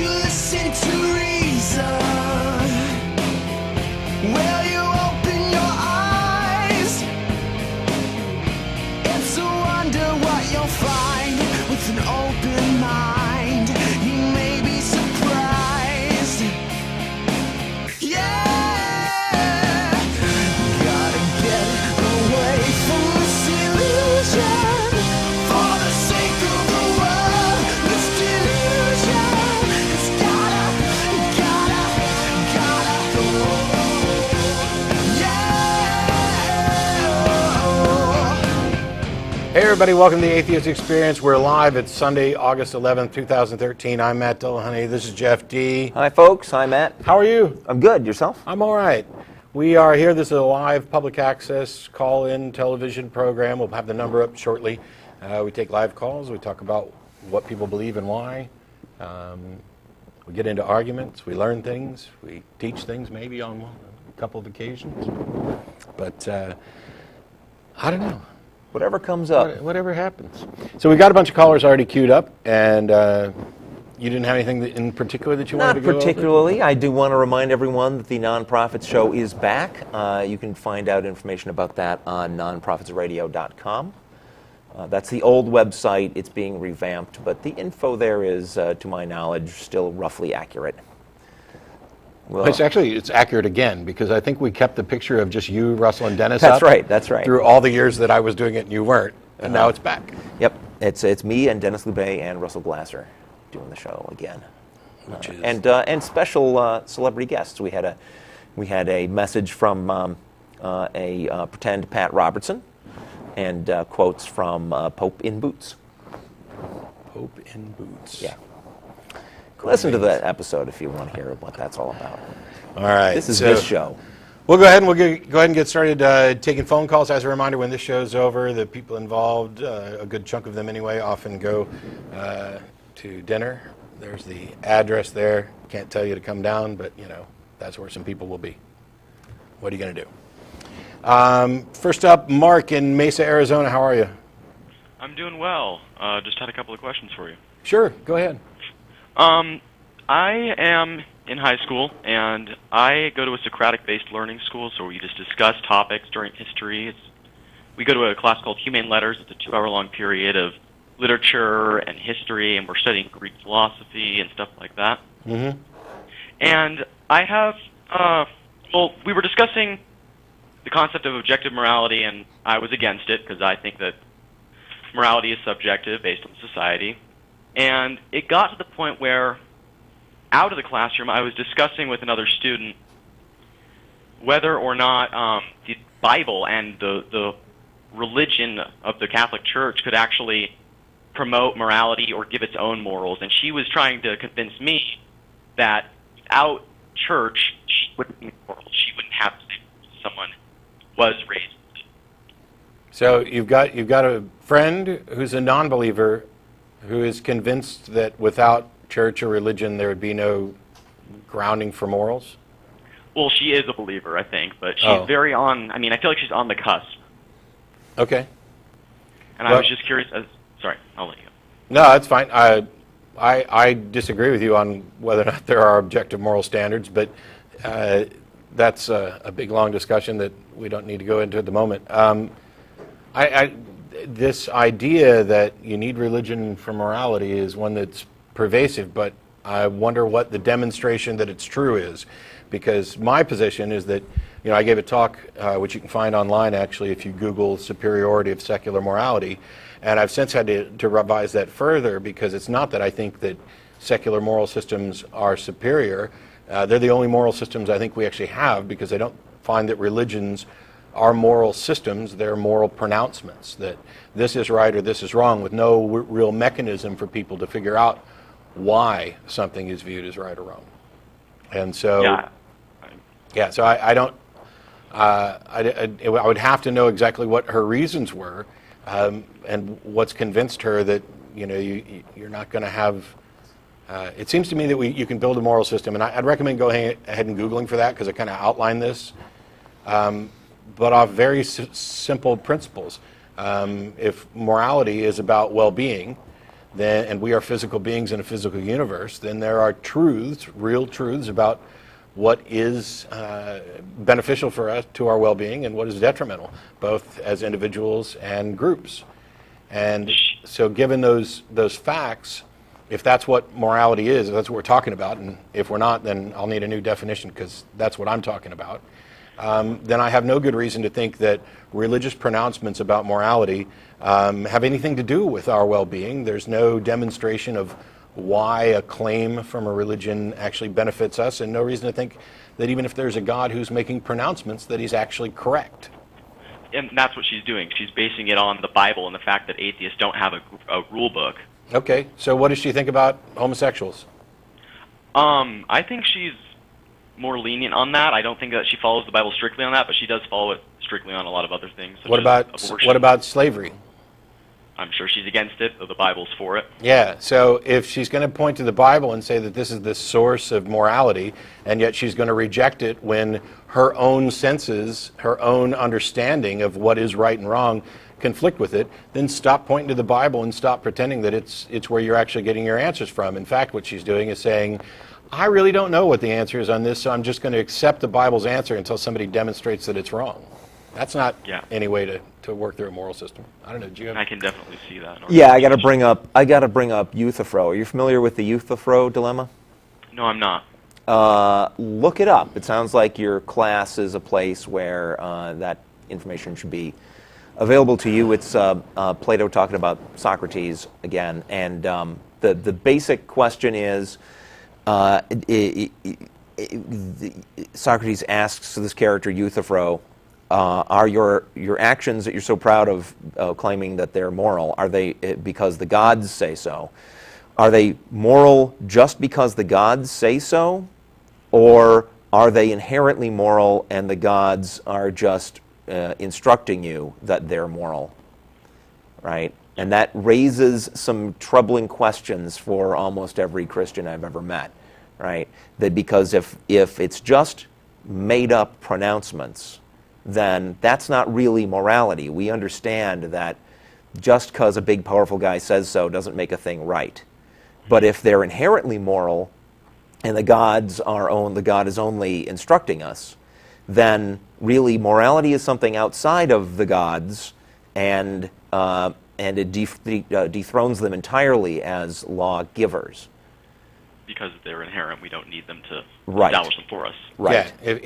you listen to reason? Will you open your eyes? It's a wonder what you'll find with an open mind. You may be surprised. Yeah, gotta get away from this illusion for the sake of the world. This delusion, it's gotta go. Yeah. Hey everybody, welcome to the Atheist Experience. We're live. It's Sunday, August 11th, 2013. I'm Matt Dillahunty. This is Jeff D. Hi, folks. Hi, Matt. How are you? I'm good. Yourself? I'm all right. We are here. This is a live public access call-in television program. We'll have the number up shortly. We take live calls. We talk about what people believe and why. We get into arguments. We learn things. We teach things maybe on a couple of occasions. But I don't know. Whatever comes up. Whatever happens. So we got a bunch of callers already queued up, and you didn't have anything in particular that you wanted to go over? Not particularly. I do want to remind everyone that the Nonprofits Show is back. You can find out information about that on nonprofitsradio.com. That's the old website. It's being revamped, but the info there is, to my knowledge, still roughly accurate. Well, It's accurate again, because I think we kept the picture of just you, Russell, and Dennis That's up right. That's right. through all the years that I was doing it and you weren't, and now it's back. Yep. It's me and Dennis Loubet and Russell Glasser doing the show again. Which is And special celebrity guests. We had a message from a pretend Pat Robertson, and quotes from Pope in Boots. Pope in Boots. Yeah. Listen to that episode if you want to hear what that's all about. All right. This is this show. We'll go ahead and get started taking phone calls. As a reminder, when this show's over, the people involved, a good chunk of them anyway, often go to dinner. There's the address there. Can't tell you to come down, but that's where some people will be. What are you going to do? First up, Mark in Mesa, Arizona. How are you? I'm doing well. Just had a couple of questions for you. Sure, go ahead. I am in high school, and I go to a Socratic-based learning school, so we just discuss topics during history. We go to a class called Humane Letters. It's a 2-hour-long period of literature and history, and we're studying Greek philosophy and stuff like that. Mm-hmm. And I have, we were discussing the concept of objective morality, and I was against it because I think that morality is subjective based on society. And it got to the point where, out of the classroom, I was discussing with another student whether or not the Bible and the religion of the Catholic Church could actually promote morality or give its own morals. And she was trying to convince me that without church, she wouldn't be moral. She wouldn't have to say someone was raised. So you've got a friend who's a non-believer who is convinced that without church or religion there would be no grounding for morals? Well, she is a believer, I think, but she's very on, I feel like she's on the cusp. Okay. And I was just curious, sorry, I'll let you go. No, that's fine. I disagree with you on whether or not there are objective moral standards, but that's a big, long discussion that we don't need to go into at the moment. This idea that you need religion for morality is one that's pervasive, but I wonder what the demonstration that it's true is. Because my position is that, I gave a talk, which you can find online actually if you Google superiority of secular morality, and I've since had to revise that further because it's not that I think that secular moral systems are superior. They're the only moral systems I think we actually have because I don't find that religions are moral systems. They're moral pronouncements that this is right or this is wrong with no real mechanism for people to figure out why something is viewed as right or wrong. And so, so I don't, I would have to know exactly what her reasons were and what's convinced her that, you're not going to have, it seems to me that you can build a moral system, and I'd recommend going ahead and Googling for that because I kind of outlined this, but off very simple principles. If morality is about well-being, then, and we are physical beings in a physical universe, then there are truths, real truths about what is beneficial for us to our well-being and what is detrimental, both as individuals and groups. And so given those facts, if that's what morality is, if that's what we're talking about, and if we're not, then I'll need a new definition because that's what I'm talking about, then I have no good reason to think that religious pronouncements about morality have anything to do with our well-being. There's no demonstration of why a claim from a religion actually benefits us, and no reason to think that even if there's a God who's making pronouncements that he's actually correct. And that's what she's doing. She's basing it on the Bible and the fact that atheists don't have a rule book. Okay, so what does she think about homosexuals? I think she's more lenient on that. I don't think that she follows the Bible strictly on that, but she does follow it strictly on a lot of other things. What about slavery? I'm sure she's against it, though the Bible's for it. Yeah, so if she's going to point to the Bible and say that this is the source of morality, and yet she's going to reject it when her own senses, her own understanding of what is right and wrong conflict with it, then stop pointing to the Bible and stop pretending that it's where you're actually getting your answers from. In fact, what she's doing is saying, I really don't know what the answer is on this, so I'm just going to accept the Bible's answer until somebody demonstrates that it's wrong. That's not any way to work through a moral system. I don't know. Do you have... I can definitely see that. Yeah, I got to bring up Euthyphro. Are you familiar with the Euthyphro dilemma? No, I'm not. Look it up. It sounds like your class is a place where that information should be available to you. It's Plato talking about Socrates again, and the basic question is, Socrates asks this character Euthyphro, are your actions that you're so proud of claiming that they're moral, are they because the gods say so? Are they moral just because the gods say so? Or are they inherently moral and the gods are just instructing you that they're moral? Right? And that raises some troubling questions for almost every Christian I've ever met. Right? That because if it's just made up pronouncements, then that's not really morality. We understand that just because a big, powerful guy says so doesn't make a thing right. But if they're inherently moral, and the God is only instructing us, then really morality is something outside of the gods, and it dethrones them entirely as lawgivers. Because they're inherent, we don't need them to Right. establish them for us. Right. Yeah,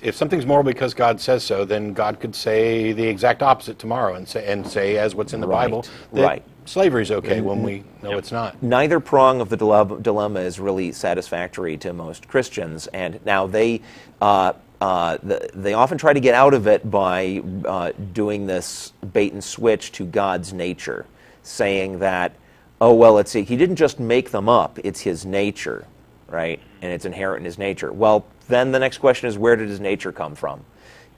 if something's moral because God says so, then God could say the exact opposite tomorrow and say as what's in the Right. Bible, that Right. slavery's okay when we know it's not. Neither prong of the dilemma is really satisfactory to most Christians, and now they often try to get out of it by doing this bait and switch to God's nature, saying that, oh, well, he didn't just make them up, it's his nature, right? And it's inherent in his nature. Well, then the next question is, where did his nature come from?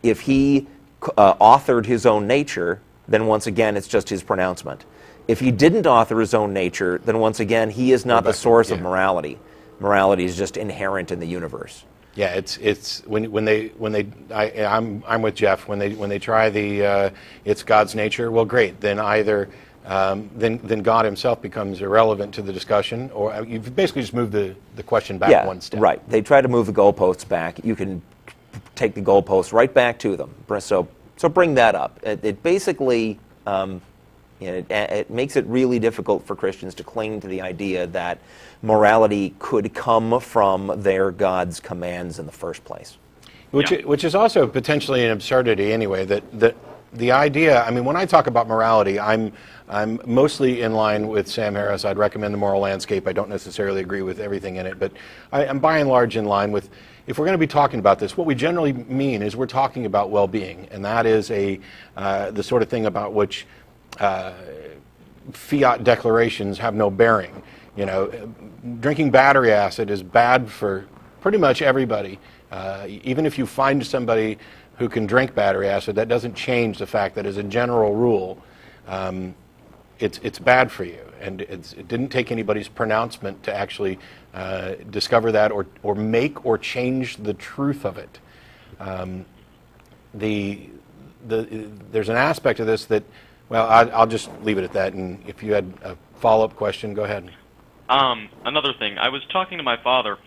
If he authored his own nature, then once again, it's just his pronouncement. If he didn't author his own nature, then once again, he is not the source of morality. Morality is just inherent in the universe. Yeah, it's when I'm with Jeff when they try the it's God's nature. Well, great. Then either then God himself becomes irrelevant to the discussion, or you've basically just moved the question back one step. Right. They try to move the goalposts back. You can take the goalposts right back to them. So bring that up. It basically it makes it really difficult for Christians to cling to the idea that morality could come from their God's commands in the first place. Which is also potentially an absurdity anyway. That the idea. I mean, when I talk about morality, I'm mostly in line with Sam Harris. I'd recommend The Moral Landscape. I don't necessarily agree with everything in it, but I'm by and large in line with, if we're going to be talking about this, what we generally mean is we're talking about well-being, and that is the sort of thing about which fiat declarations have no bearing. You know, drinking battery acid is bad for pretty much everybody. Even if you find somebody who can drink battery acid, that doesn't change the fact that as a general rule, it's bad for you. And it didn't take anybody's pronouncement to actually discover that or make or change the truth of it. There's an aspect of this that, well, I'll just leave it at that. And if you had follow-up question. Go ahead. Another thing, I was talking to my father,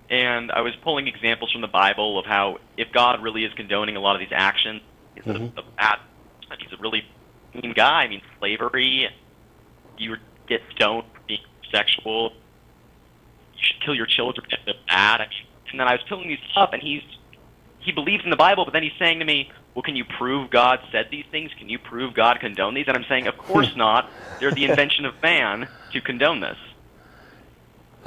and I was pulling examples from the Bible of how if God really is condoning a lot of these actions, he's a bad, he's a really mean guy. I mean, slavery, you get stoned for being sexual, you should kill your children if they're bad. I mean, and then I was pulling these up, and he believes in the Bible, but then he's saying to me, well, can you prove God said these things? Can you prove God condoned these? And I'm saying, of course not. They're the invention of man to condone this.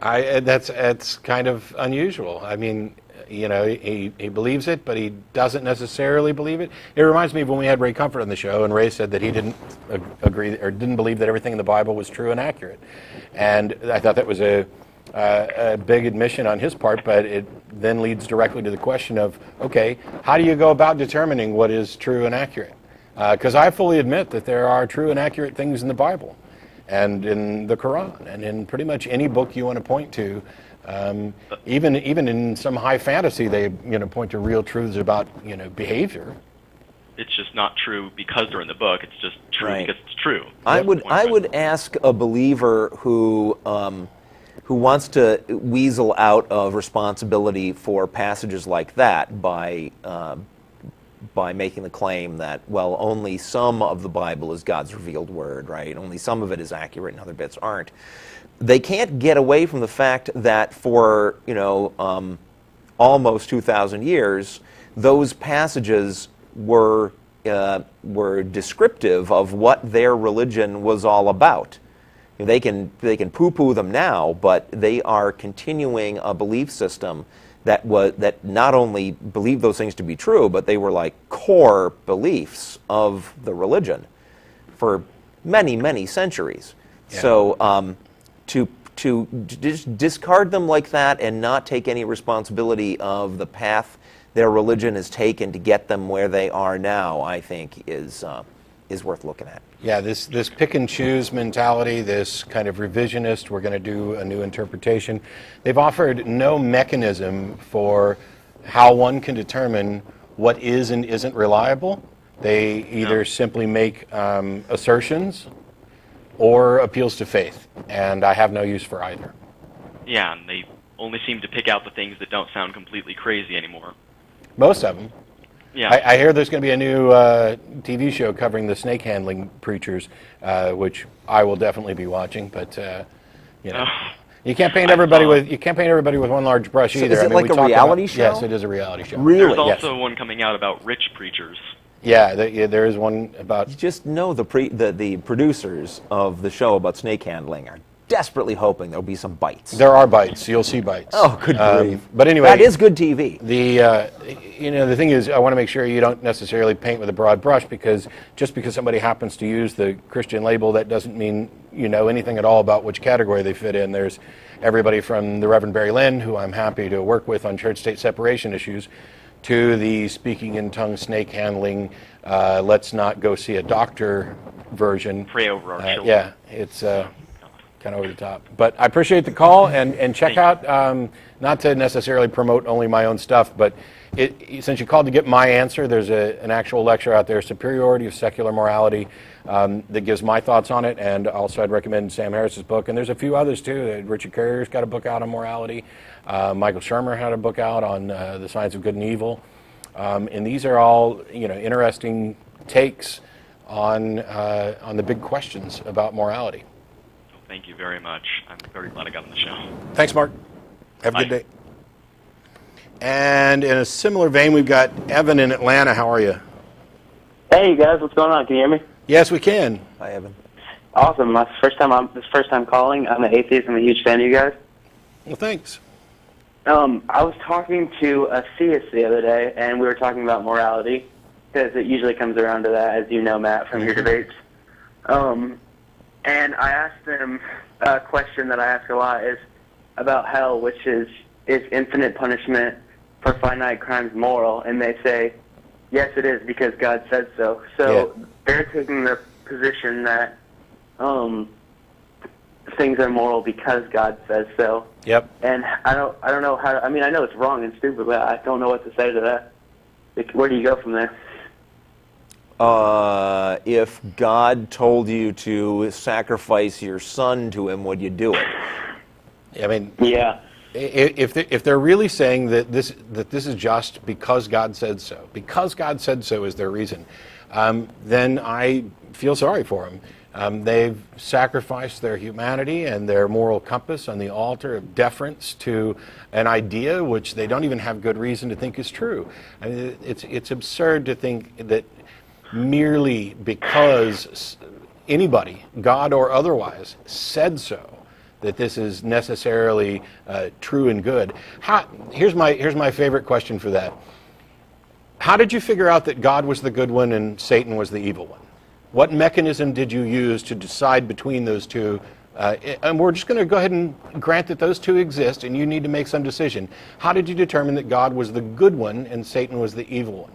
That's kind of unusual. I mean, you know, he believes it, but he doesn't necessarily believe it. It reminds me of when we had Ray Comfort on the show, and Ray said that he didn't agree or didn't believe that everything in the Bible was true and accurate. And I thought that was a big admission on his part, but it then leads directly to the question of, okay, how do you go about determining what is true and accurate? Because I fully admit that there are true and accurate things in the Bible and in the Quran and in pretty much any book you want to point to. Even in some high fantasy, they point to real truths about behavior. It's just not true because they're in the book. It's just true because it's true. I would ask a believer who wants to weasel out of responsibility for passages like that by making the claim that, well, only some of the Bible is God's revealed word, right? Only some of it is accurate and other bits aren't. They can't get away from the fact that for, almost 2,000 years, those passages were descriptive of what their religion was all about. They can poo-poo them now, but they are continuing a belief system that not only believed those things to be true, but they were like core beliefs of the religion for many, many centuries. Yeah. So to just discard them like that and not take any responsibility of the path their religion has taken to get them where they are now, I think is worth looking at. Yeah, this pick and choose mentality, this kind of revisionist, we're going to do a new interpretation. They've offered no mechanism for how one can determine what is and isn't reliable. They either simply make assertions or appeals to faith, and I have no use for either. Yeah, and they only seem to pick out the things that don't sound completely crazy anymore. Most of them. Yeah. I hear there's going to be a new TV show covering the snake handling preachers, which I will definitely be watching. But you can't paint everybody with one large brush either. Is it like a reality show? Yes, it is a reality show. Really? There's also one coming out about rich preachers. Yeah, there is one about. You just know the producers of the show about snake handling are desperately hoping there'll be some bites. There are bites. You'll see bites. Oh, good grief! But anyway, that is good TV. The thing is, I want to make sure you don't necessarily paint with a broad brush, because just because somebody happens to use the Christian label, that doesn't mean you know anything at all about which category they fit in. There's everybody from the Reverend Barry Lynn, who I'm happy to work with on church-state separation issues, to the speaking in tongues, snake handling, let's not go see a doctor version. Pray over our children. Yeah, it's kind of over the top. But I appreciate the call, and check out, not to necessarily promote only my own stuff, but since you called to get my answer, there's an actual lecture out there, Superiority of Secular Morality, that gives my thoughts on it, and also I'd recommend Sam Harris's book, and there's a few others too. Richard Carrier's got a book out on morality. Michael Shermer had a book out on the science of good and evil, and these are all interesting takes on the big questions about morality. Thank you very much. I'm very glad I got on the show. Thanks, Mark. Have a good day. And in a similar vein, we've got Evan in Atlanta. How are you? Hey, guys. What's going on? Can you hear me? Yes, we can. Hi, Evan. Awesome. This is first time calling. I'm an atheist. I'm a huge fan of you guys. Well, thanks. I was talking to a theist the other day, and we were talking about morality, because it usually comes around to that, as you know, Matt, from your debates. And I asked them a question that I ask a lot is about hell, which is infinite punishment for finite crimes moral? And they say, yes, it is, because God said so. So they're taking the position that things are moral because God says so. Yep. And I don't know how. I mean, I know it's wrong and stupid, but I don't know what to say to that. Where do you go from there? If God told you to sacrifice your son to him, would you do it? I mean, Yeah. if they're really saying that this is just because God said so, because God said so is their reason, then I feel sorry for them. They've sacrificed their humanity and their moral compass on the altar of deference to an idea which they don't even have good reason to think is true. I mean, it's absurd to think that merely because anybody, God or otherwise, said so, that this is necessarily true and good. Here's my favorite question for that. How did you figure out that God was the good one and Satan was the evil one? What mechanism did you use to decide between those two? And we're just going to go ahead and grant that those two exist and you need to make some decision. How did you determine that God was the good one and Satan was the evil one?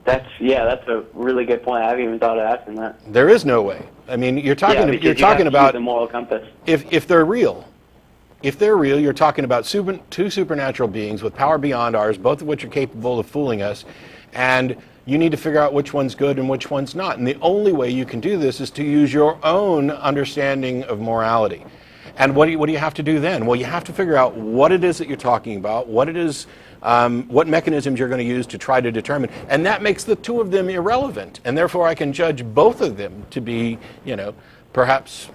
That's a really good point. I haven't even thought of asking that. There is no way. I mean, you're talking about the moral compass. If they're real. If they're real, you're talking about two supernatural beings with power beyond ours, both of which are capable of fooling us, and you need to figure out which one's good and which one's not. And the only way you can do this is to use your own understanding of morality. And what do you have to do then? Well, you have to figure out what it is that you're talking about, what it is, what mechanisms you're going to use to try to determine. And that makes the two of them irrelevant. And therefore, I can judge both of them to be, perhaps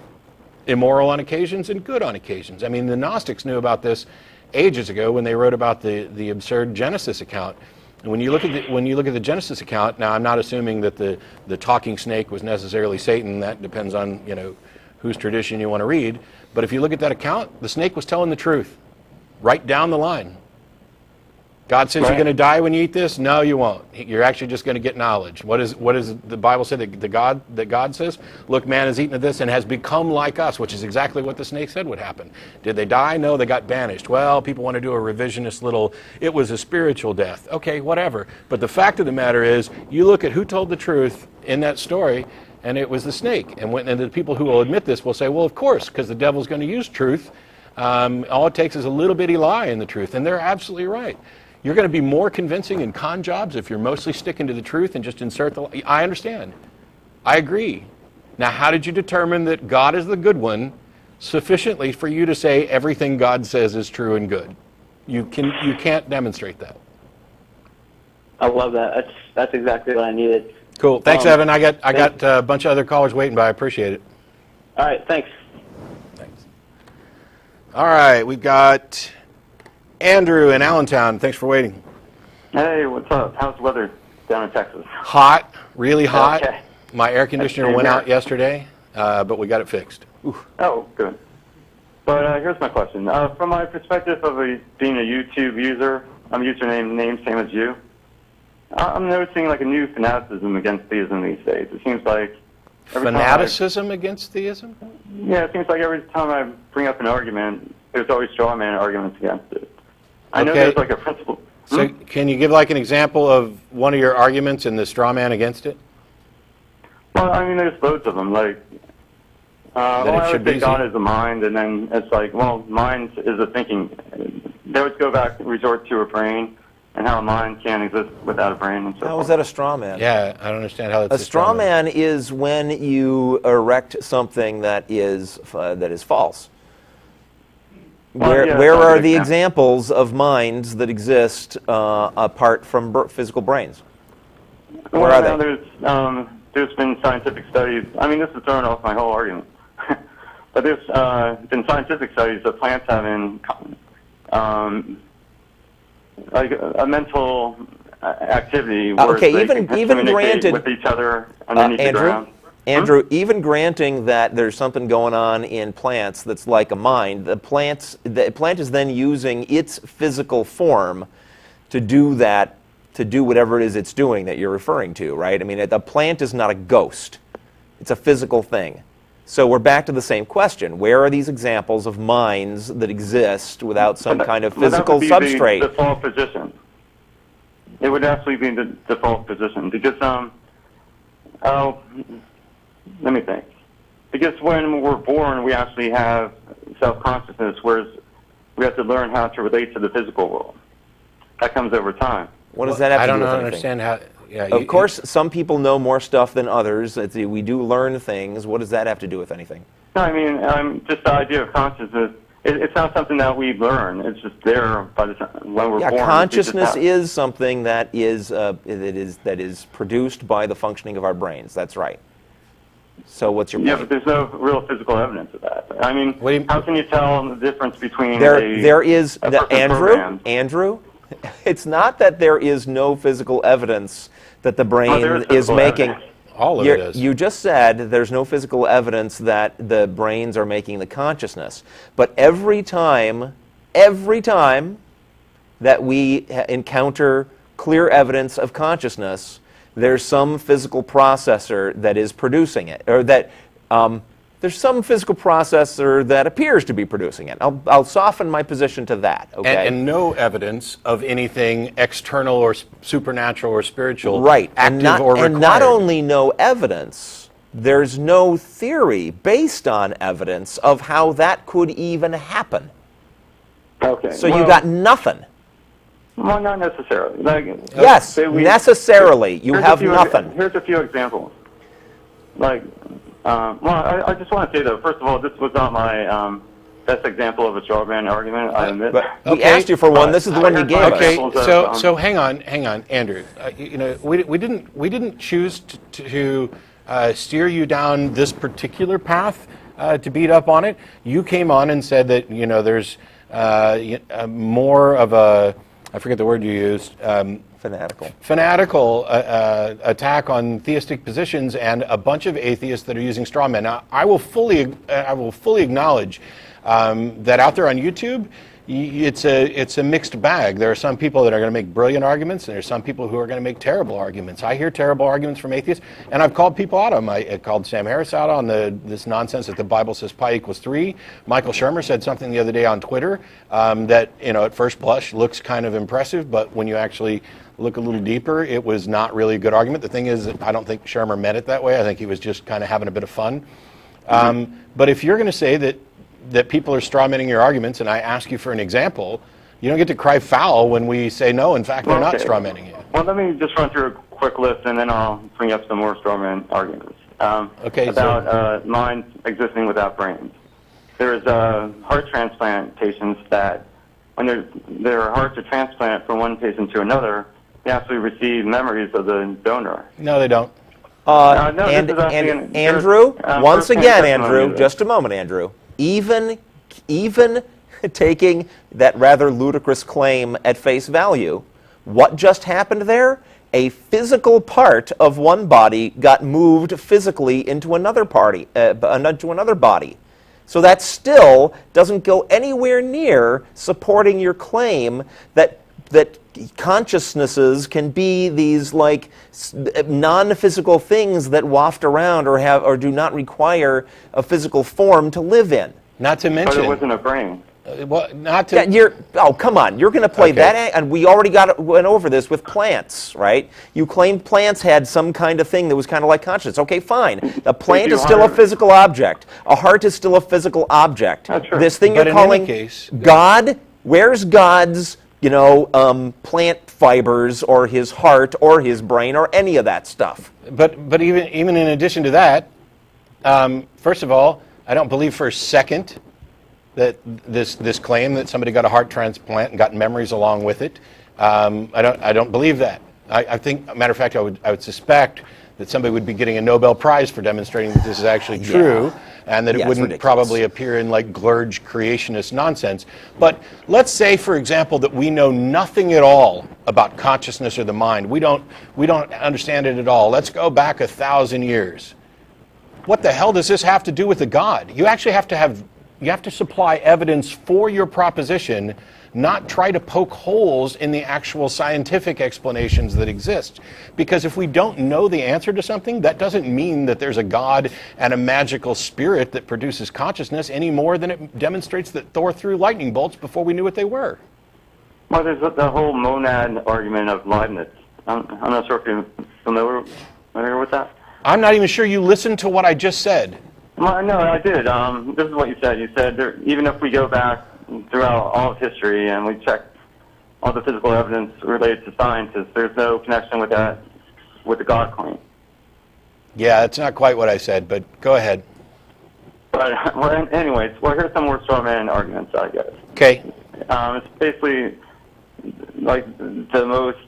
immoral on occasions and good on occasions. I mean, the Gnostics knew about this ages ago when they wrote about the absurd Genesis account. And when you look at the Genesis account, now I'm not assuming that the talking snake was necessarily Satan. That depends on whose tradition you want to read. But if you look at that account, the snake was telling the truth, right down the line. God says, right, you're going to die when you eat this? No, you won't. You're actually just going to get knowledge. What is the Bible say that God says? Look, man has eaten of this and has become like us, which is exactly what the snake said would happen. Did they die? No, they got banished. Well, people want to do a revisionist it was a spiritual death. Okay, whatever. But the fact of the matter is, you look at who told the truth in that story, and it was the snake. And the people who will admit this will say, well, of course, because the devil's going to use truth. All it takes is a little bitty lie in the truth. And they're absolutely right. You're going to be more convincing in con jobs if you're mostly sticking to the truth and just insert the lie. I understand. I agree. Now, how did you determine that God is the good one sufficiently for you to say everything God says is true and good? You can't demonstrate that. I love that. That's exactly what I needed. Cool. Thanks, Evan. I got a bunch of other callers waiting, but I appreciate it. All right. Thanks. Thanks. All right. We've got Andrew in Allentown. Thanks for waiting. Hey, what's up? How's the weather down in Texas? Hot. Really hot. Okay. My air conditioner went out yesterday, but we got it fixed. Oof. Oh, good. But here's my question. From my perspective of being a YouTube user, I'm username same as you. I'm noticing like a new fanaticism against theism these days. It seems like fanaticism against theism? Yeah, it seems like every time I bring up an argument, there's always straw man arguments against it. I know there's like a principle. So can you give like an example of one of your arguments in the straw man against it? Well, I mean, there's loads of them. Like, I would say God is a mind, and then it's like, well, mind is a thinking. They would go back and resort to a brain, and how a mind can't exist without a brain. And so how is that a straw man? Yeah, I don't understand how that's a straw man is when you erect something that is false. Where are the examples of minds that exist apart from physical brains? Where are they? There's been scientific studies. I mean, this is throwing off my whole argument. But there's been scientific studies that plants have like a mental activity where they can communicate with each other underneath the ground. Andrew, even granting that there's something going on in plants that's like a mind, the plant is then using its physical form to do that, to do whatever it is it's doing that you're referring to, right? I mean, the plant is not a ghost. It's a physical thing. So we're back to the same question. Where are these examples of minds that exist without some kind of physical substrate? The default position. It would absolutely be the default position because, let me think. Because when we're born, we actually have self-consciousness, whereas we have to learn how to relate to the physical world. That comes over time. What does that have to do with anything? Understand how. Yeah, Of course, some people know more stuff than others. We do learn things. What does that have to do with anything? No, I mean, just the idea of consciousness. It's not something that we learn. It's just there by the time when we're born. Yeah, consciousness is something that is produced by the functioning of our brains. That's right. So what's your point? Yeah, but there's no real physical evidence of that. I mean, how can you tell the difference between there is a person programmed? Andrew, it's not that there is no physical evidence that the brain is making. Evidence. All of it is. You just said there's no physical evidence that the brains are making the consciousness. But every time that we encounter clear evidence of consciousness, there's some physical processor that is producing it, or that there's some physical processor that appears to be producing it. I'll soften my position to that. Okay. And no evidence of anything external or supernatural or spiritual, right, active or required. And not only no evidence, there's no theory based on evidence of how that could even happen. Okay. So you got nothing. Well, not necessarily. Yes, necessarily. You have nothing. Here's a few examples. I just want to say, though, first of all, this was not my best example of a straw man argument, I admit. But we asked you for one. This is the one you gave us. So hang on, Andrew. We didn't choose to steer you down this particular path to beat up on it. You came on and said that there's more of a, I forget the word you used. Fanatical attack on theistic positions, and a bunch of atheists that are using straw men. Now, I will fully acknowledge that out there on YouTube, it's a mixed bag. There are some people that are going to make brilliant arguments, and there's some people who are going to make terrible arguments. I hear terrible arguments from atheists, and I've called people out on them. I called Sam Harris out on this nonsense that the Bible says pi equals 3. Michael Shermer said something the other day on Twitter that, at first blush looks kind of impressive, but when you actually look a little deeper, it was not really a good argument. The thing is, I don't think Shermer meant it that way. I think he was just kind of having a bit of fun. But if you're going to say that people are strawmanning your arguments, and I ask you for an example, you don't get to cry foul when we say no, in fact, they're not strawmanning you. Well, let me just run through a quick list, and then I'll bring up some more strawman arguments. About minds existing without brains. There's heart transplant patients that, when their hearts are transplanted from one patient to another, they actually receive memories of the donor. No, they don't. Andrew, once again, Andrew, just a moment, Andrew. Even taking that rather ludicrous claim at face value, what just happened there? A physical part of one body got moved physically into another body. So that still doesn't go anywhere near supporting your claim that consciousnesses can be these non-physical things that waft around or do not require a physical form to live in. Not to mention, but it wasn't a brain. Come on! You're going to play that, and we already went over this with plants, right? You claimed plants had some kind of thing that was kind of like consciousness. Okay, fine. A plant is still a physical object. A heart is still a physical object. That's true. This thing you're calling God, where's God's plant fibers or his heart or his brain or any of that stuff? But even in addition to that, first of all, I don't believe for a second that this claim that somebody got a heart transplant and got memories along with it. I don't believe that. I think, matter of fact, I would suspect that somebody would be getting a Nobel Prize for demonstrating that this is actually true, and that it wouldn't probably appear in glurge creationist nonsense. But let's say, for example, that we know nothing at all about consciousness or the mind. We don't understand it at all. Let's go back 1,000 years. What the hell does this have to do with a God? You actually have to supply evidence for your proposition, not try to poke holes in the actual scientific explanations that exist. Because if we don't know the answer to something, that doesn't mean that there's a God and a magical spirit that produces consciousness any more than it demonstrates that Thor threw lightning bolts before we knew what they were. Well, there's the whole monad argument of Leibniz. I'm not sure if you're familiar with that. I'm not even sure you listened to what I just said. Well, no, I did. This is what you said. You said even if we go back throughout all of history and we check all the physical evidence related to scientists, there's no connection with that with the God claim. Yeah, that's not quite what I said, but go ahead. But anyways, here's some more straw man arguments, I guess. Okay. It's basically like the most,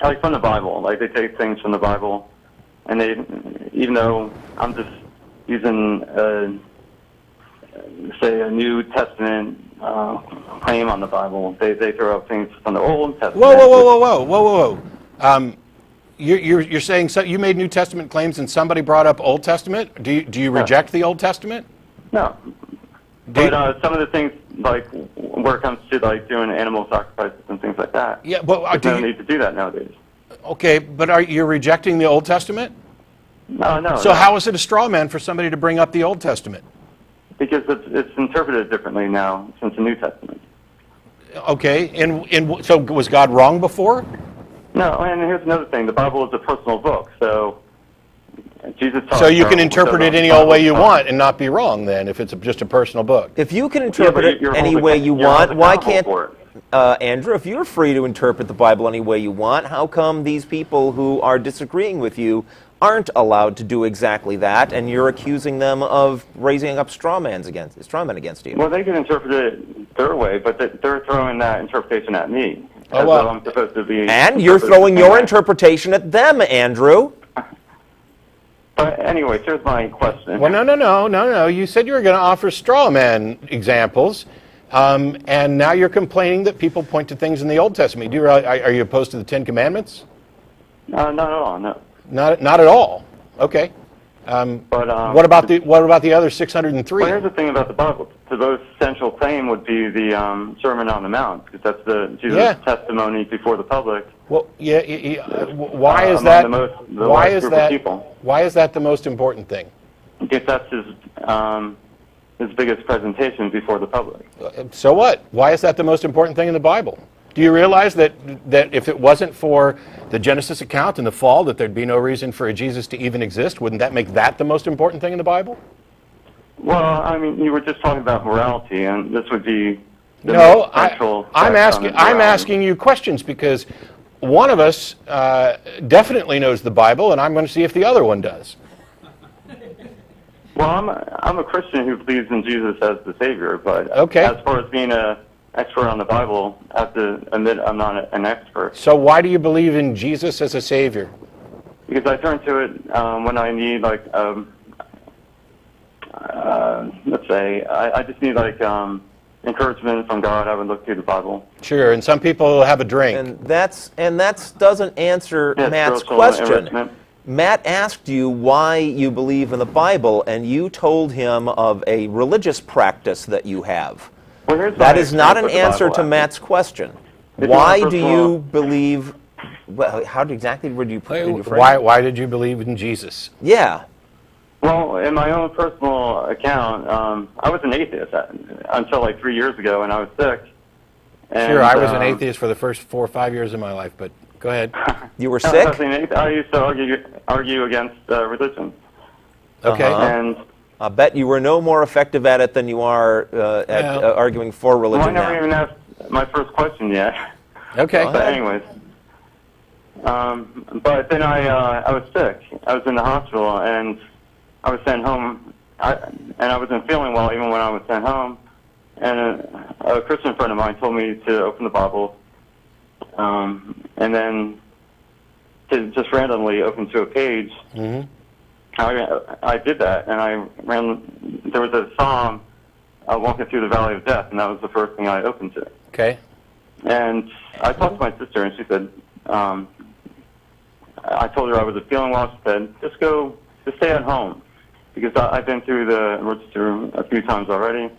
like from the Bible. Like they take things from the Bible, and they, even though I'm just using, say, a New Testament claim on the Bible, they throw out things from the Old Testament. Whoa. You're saying you made New Testament claims and somebody brought up Old Testament? Do you reject the Old Testament? No. But some of the things, like where it comes to like doing animal sacrifices and things like that. Yeah, but there's no need to do that nowadays. Okay, but are you rejecting the Old Testament? No. So how is it a straw man for somebody to bring up the Old Testament? Because it's interpreted differently now since the New Testament. Okay, and so was God wrong before? No, and here's another thing. The Bible is a personal book, so Jesus taught. So you can interpret it any old way you want and not be wrong then, if it's just a personal book. If you can interpret it any way you want, why can't... Andrew, if you're free to interpret the Bible any way you want, how come these people who are disagreeing with you aren't allowed to do exactly that, and you're accusing them of raising up straw men against you? Well, they can interpret it their way, but they're throwing that interpretation at me. Oh, well. I'm supposed to be. And you're throwing your interpretation at them, Andrew. But anyway, here's my question. Well, no. You said you were going to offer straw man examples, and now you're complaining that people point to things in the Old Testament. Are you opposed to the Ten Commandments? Not at all, no. Not at all. Okay. But what about the other 603? Well, here's the thing about the Bible. The most central claim would be the Sermon on the Mount, because that's the Jesus' testimony before the public. Well, why is that? Why is that the most important thing? Because that's his biggest presentation before the public. So what? Why is that the most important thing in the Bible? Do you realize that if it wasn't for the Genesis account and the fall, that there'd be no reason for a Jesus to even exist? Wouldn't that make that the most important thing in the Bible? Well, I mean, you were just talking about morality, and this would be the no. I'm asking you questions because one of us definitely knows the Bible, and I'm going to see if the other one does. Well, I'm a Christian who believes in Jesus as the Savior, but okay. As far as being an expert on the Bible, I have to admit I'm not an expert. So why do you believe in Jesus as a Savior? Because I turn to it when I need, like, let's say, I just need, like, encouragement from God. I would look through the Bible. Sure, and some people have a drink. And that doesn't answer Matt's question. Matt asked you why you believe in the Bible, and you told him of a religious practice that you have. Well, that is not an answer to Matt's question. Why do you believe? Well, how exactly would you phrase it? Why did you believe in Jesus? Yeah. Well, in my own personal account, I was an atheist until like 3 years ago, and I was sick. And, sure, I was an atheist for the first 4 or 5 years of my life, but go ahead. You were sick? I used to argue against religion. Okay. And I bet you were no more effective at it than you are at arguing for religion now. I never even asked my first question yet. Okay. But anyways, but then I was sick. I was in the hospital, and I was sent home. And I wasn't feeling well even when I was sent home. And a Christian friend of mine told me to open the Bible, and then to just randomly open to a page. Mm-hmm. I did that, and I ran. There was a psalm, walking through the valley of death, and that was the first thing I opened to. Okay. And I talked to my sister, and she said, I told her I wasn't feeling well. She said, just stay at home, because I've been through the emergency room a few times already.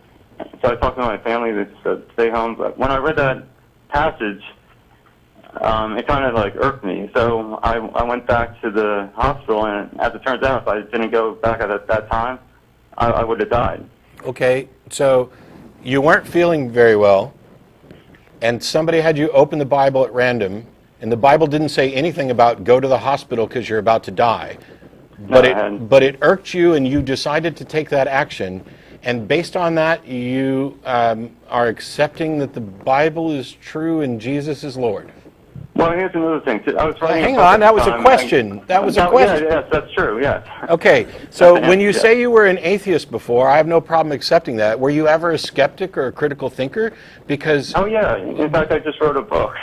So I talked to my family. They said, stay home. But when I read that passage, it kind of like irked me. So I went back to the hospital, and as it turns out, if I didn't go back at that time, I would have died. Okay, so you weren't feeling very well, and somebody had you open the Bible at random, and the Bible didn't say anything about go to the hospital because you're about to die. But it irked you, and you decided to take that action. And based on that, you are accepting that the Bible is true and Jesus is Lord. Well, here's another thing. I was writing. Hang on, that was a question. That was a question. Yes, that's true. Yes. Okay, so when you Yeah. say you were an atheist before, I have no problem accepting that. Were you ever a skeptic or a critical thinker? Because Oh yeah. In fact, I just wrote a book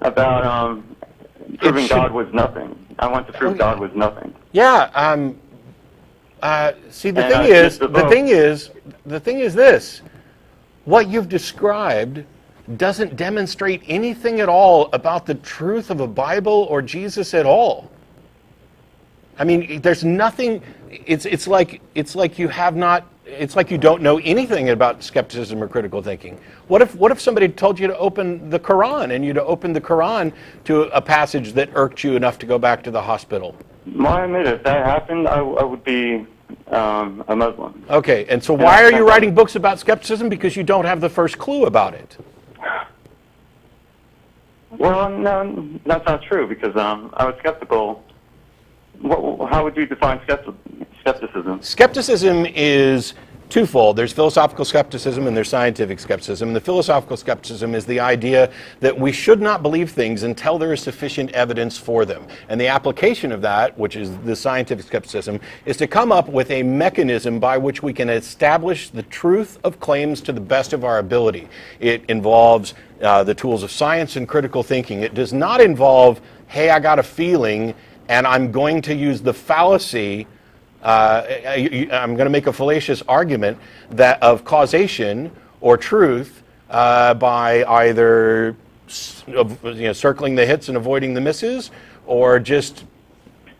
about proving God was nothing. I want to prove God was nothing. yeah, see, the And thing is, the the book- thing is this: what you've described doesn't demonstrate anything at all about the truth of a Bible or Jesus at all. I mean, there's nothing. It's like you have not. It's like you don't know anything about skepticism or critical thinking. What if somebody told you to open the Quran and you to open the Quran to a passage that irked you enough to go back to the hospital? Well, I admit, if that happened, I would be a Muslim. Okay, and so why are you writing books about skepticism? Because you don't have the first clue about it. Well, no, that's not true, because I was skeptical. How would you define skepticism? Skepticism is twofold. There's philosophical skepticism and there's scientific skepticism. And the philosophical skepticism is the idea that we should not believe things until there is sufficient evidence for them. And the application of that, which is the scientific skepticism, is to come up with a mechanism by which we can establish the truth of claims to the best of our ability. It involves the tools of science and critical thinking. It does not involve, hey, I got a feeling and I'm going to use the fallacy, I'm going to make a fallacious argument that of causation or truth by either circling the hits and avoiding the misses, or just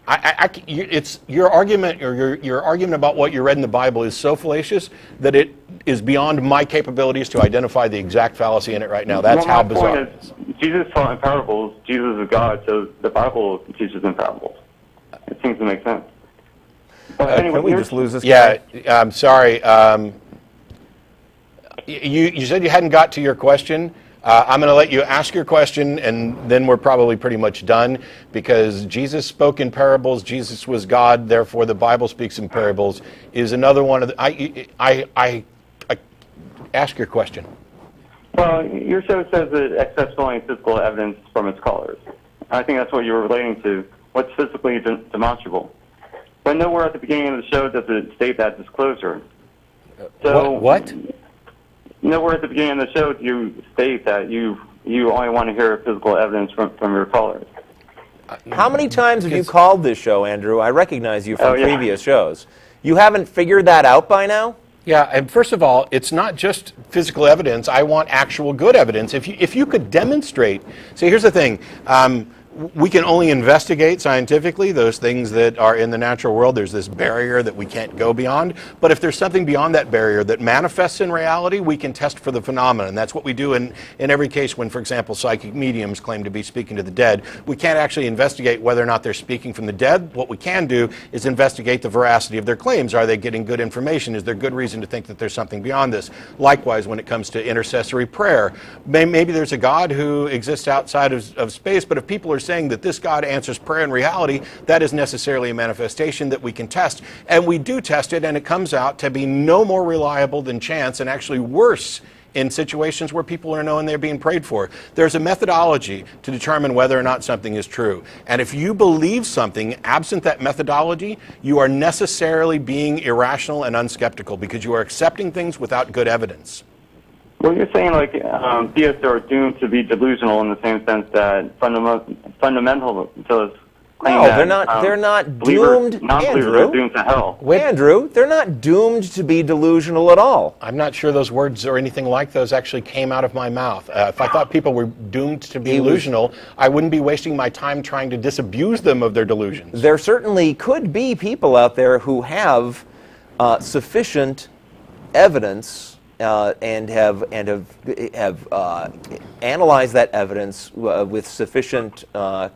it's your argument, or your argument about what you read in the Bible is so fallacious that it is beyond my capabilities to identify the exact fallacy in it right now. That's how bizarre it is. Jesus taught in parables. Jesus is God, so the Bible teaches in parables. It seems to make sense. But anyway, Can we just lose this Yeah, guy? I'm sorry. You said you hadn't got to your question. I'm going to let you ask your question, and then we're probably pretty much done, because Jesus spoke in parables. Jesus was God, therefore the Bible speaks in parables. Is another one of the. I ask your question. Well, your show says it accepts only physical evidence from its callers. I think that's what you were relating to. What's physically demonstrable? But nowhere at the beginning of the show does it state that disclosure. So What? Nowhere at the beginning of the show do you state that you only want to hear physical evidence from your callers. How many times have you called this show, Andrew? I recognize you from Oh, yeah. previous shows. You haven't figured that out by now? Yeah, and first of all, it's not just physical evidence. I want actual good evidence. If you could demonstrate, see, here's the thing. We can only investigate scientifically those things that are in the natural world. There's this barrier that we can't go beyond. But if there's something beyond that barrier that manifests in reality, we can test for the phenomenon. That's what we do in every case when, for example, psychic mediums claim to be speaking to the dead. We can't actually investigate whether or not they're speaking from the dead. What we can do is investigate the veracity of their claims. Are they getting good information? Is there good reason to think that there's something beyond this? Likewise, when it comes to intercessory prayer, maybe there's a God who exists outside of space, but if people are saying that this God answers prayer in reality, that is necessarily a manifestation that we can test. And we do test it, and it comes out to be no more reliable than chance, and actually worse in situations where people are knowing they're being prayed for. There's a methodology to determine whether or not something is true. And if you believe something absent that methodology, you are necessarily being irrational and unskeptical, because you are accepting things without good evidence. Well, you're saying like theists are doomed to be delusional in the same sense that fundamentalists claim No, that they're not believers, doomed, non-believers Andrew. are doomed to hell. Andrew, they're not doomed to be delusional at all. I'm not sure those words or anything like those actually came out of my mouth. If I thought people were doomed to be delusional, I wouldn't be wasting my time trying to disabuse them of their delusions. There certainly could be people out there who have sufficient evidence and have analyzed that evidence with sufficient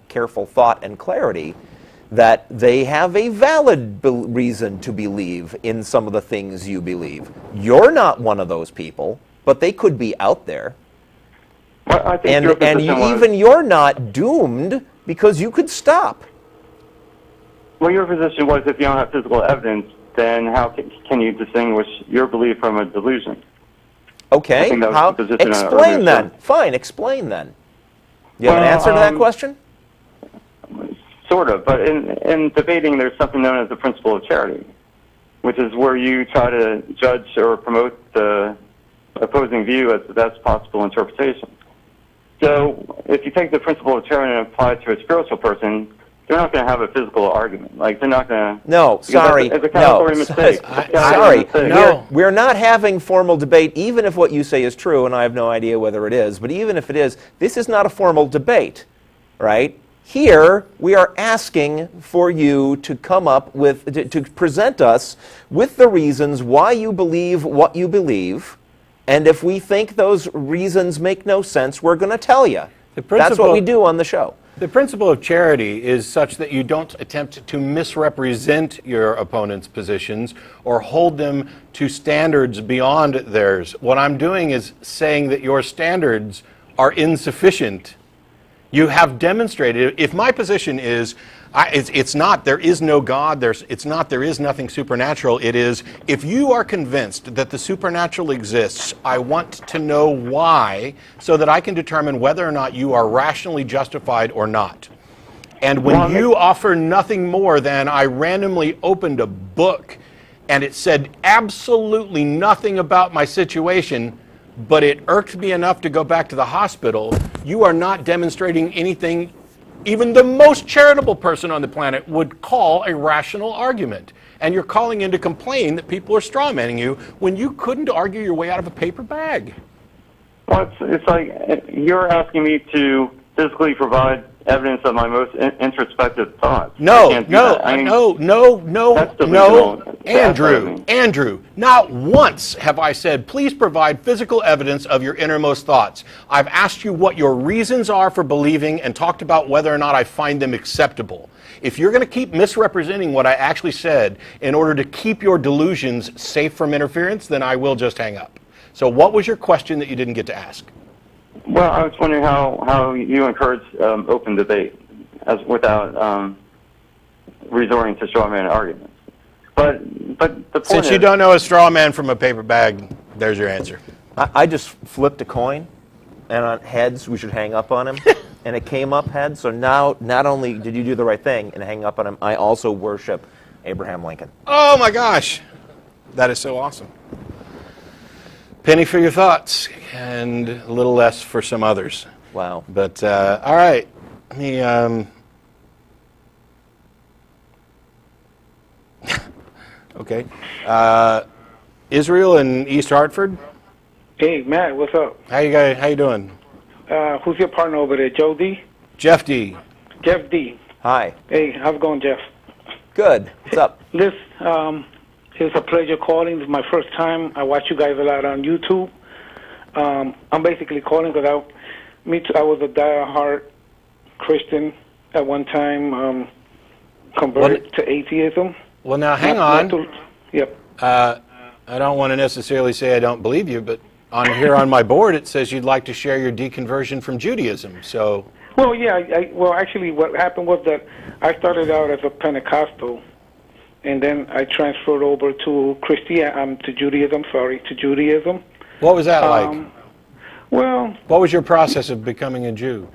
careful thought and clarity that they have a valid reason to believe in some of the things you believe. You're not one of those people, but they could be out there. Well, I think your position was, even you're not doomed, because you could stop. well, your position was if you don't have physical evidence, then how can you distinguish your belief from a delusion? I Okay, think that was how? the position of Explain your then. show. Fine, explain then. You have an answer to that question? Sort of, but in debating, there's something known as the principle of charity, which is where you try to judge or promote the opposing view as the best possible interpretation. So if you take the principle of charity and apply it to a spiritual person, they're not going to have a physical argument. Like, they're not going to... No, sorry. It's a category mistake. Sorry. No. We're not having formal debate, even if what you say is true, and I have no idea whether it is. But even if it is, this is not a formal debate, right? Here, we are asking for you to come up with, to present us with the reasons why you believe what you believe, and if we think those reasons make no sense, we're going to tell you. That's what we do on the show. The principle of charity is such that you don't attempt to misrepresent your opponent's positions or hold them to standards beyond theirs. What I'm doing is saying that your standards are insufficient. You have demonstrated, if my position is, it's not there is no God, there is nothing supernatural, it is, if you are convinced that the supernatural exists, I want to know why so that I can determine whether or not you are rationally justified or not. And when you offer nothing more than I randomly opened a book and it said absolutely nothing about my situation, but it irked me enough to go back to the hospital, you are not demonstrating anything even the most charitable person on the planet would call a rational argument. And you're calling in to complain that people are strawmanning you when you couldn't argue your way out of a paper bag. Well, it's like you're asking me to physically provide evidence of my most introspective thoughts. Andrew, not once have I said, please provide physical evidence of your innermost thoughts. I've asked you what your reasons are for believing and talked about whether or not I find them acceptable. If you're going to keep misrepresenting what I actually said in order to keep your delusions safe from interference, then I will just hang up. So what was your question that you didn't get to ask? Well, I was wondering how you encourage open debate without resorting to straw man arguments. But the point Since you don't know a straw man from a paper bag, there's your answer. I just flipped a coin, and on heads, we should hang up on him. And it came up heads, so now not only did you do the right thing and hang up on him, I also worship Abraham Lincoln. Oh my gosh, that is so awesome. Penny for your thoughts, and a little less for some others. Wow. But, all right. Let me, okay. Israel in East Hartford. Hey, Matt, what's up? How you doing? Who's your partner over there, Joe D? Jeff D. Jeff D. Hi. Hey, how's it going, Jeff? Good. What's up? This, it's a pleasure calling. This is my first time. I watch you guys a lot on YouTube. I'm basically calling because I was a diehard Christian at one time, converted to atheism. Well, now, hang on. Yep. I don't want to necessarily say I don't believe you, but here on my board it says you'd like to share your deconversion from Judaism. So. Well, yeah. Well, actually, what happened was that I started out as a Pentecostal, and then I transferred over to Judaism. What was that like? Well. What was your process of becoming a Jew?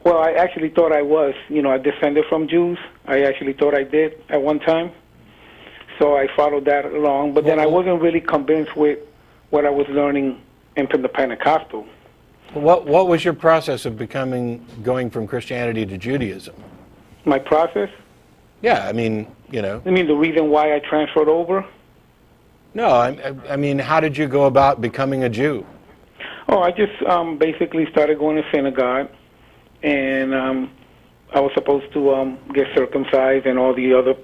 Well, I actually thought I was. I descended from Jews. I actually thought I did at one time. So I followed that along, but then I wasn't really convinced with what I was learning in the Pentecostal. What was your process of going from Christianity to Judaism? My process? Yeah, I mean, You mean the reason why I transferred over? No, I mean, how did you go about becoming a Jew? Oh, I just basically started going to synagogue, and I was supposed to get circumcised and all the other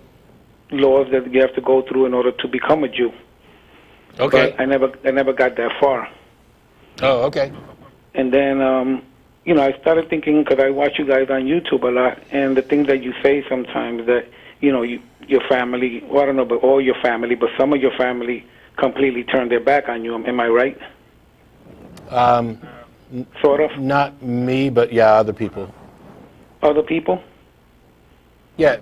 laws that you have to go through in order to become a Jew. Okay. But I never got that far. Oh, okay. And then, I started thinking, because I watch you guys on YouTube a lot, and the things that you say sometimes that, your family, well, I don't know about all your family, but some of your family completely turned their back on you. Am I right? Sort of? Not me, but yeah, other people. Other people? Yeah,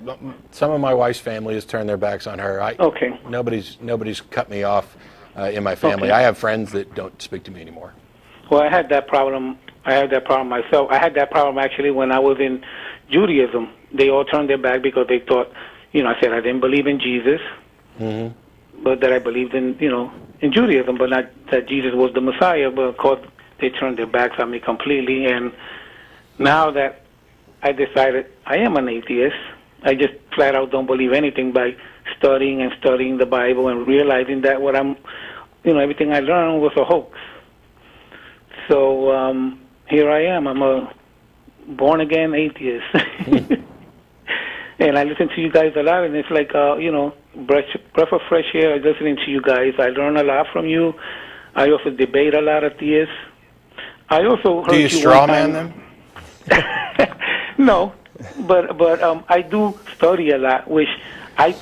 some of my wife's family has turned their backs on her. Okay. Nobody's cut me off in my family. Okay. I have friends that don't speak to me anymore. Well, I had that problem I have that problem myself. I had that problem actually when I was in Judaism. They all turned their back because they thought, I said I didn't believe in Jesus, but that I believed in, in Judaism, but not that Jesus was the Messiah. But of course, they turned their backs on me completely. And now that I decided I am an atheist, I just flat out don't believe anything by studying the Bible and realizing that what I'm, everything I learned was a hoax. So here I am. I'm a born-again atheist. And I listen to you guys a lot, and it's like, breath of fresh air listening to you guys. I learn a lot from you. I also debate a lot of theists. I also heard Do you straw man them? No, but I do study a lot, which I